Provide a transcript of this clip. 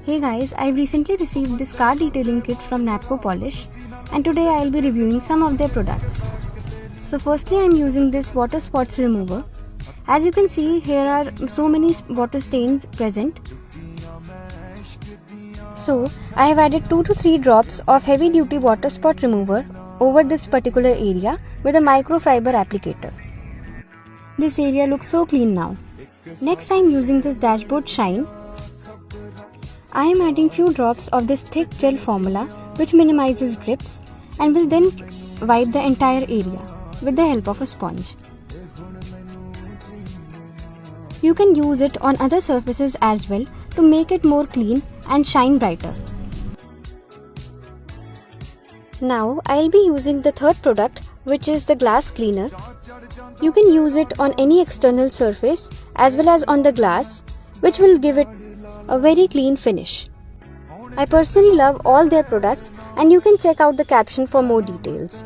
Hey guys, I've recently received this car detailing kit from Napko Polish and today I'll be reviewing some of their products. So firstly I'm using this water spots remover. As you can see, here are so many water stains present. So I have added 2 to 3 drops of heavy duty water spot remover over this particular area with a microfiber applicator. This area looks so clean now. Next I'm using this dashboard shine. I am adding few drops of this thick gel formula which minimizes drips and will then wipe the entire area with the help of a sponge. You can use it on other surfaces as well to make it more clean and shine brighter. Now I'll be using the third product, which is the glass cleaner. You can use it on any external surface as well as on the glass, which will give it a very clean finish. I personally love all their products and you can check out the caption for more details.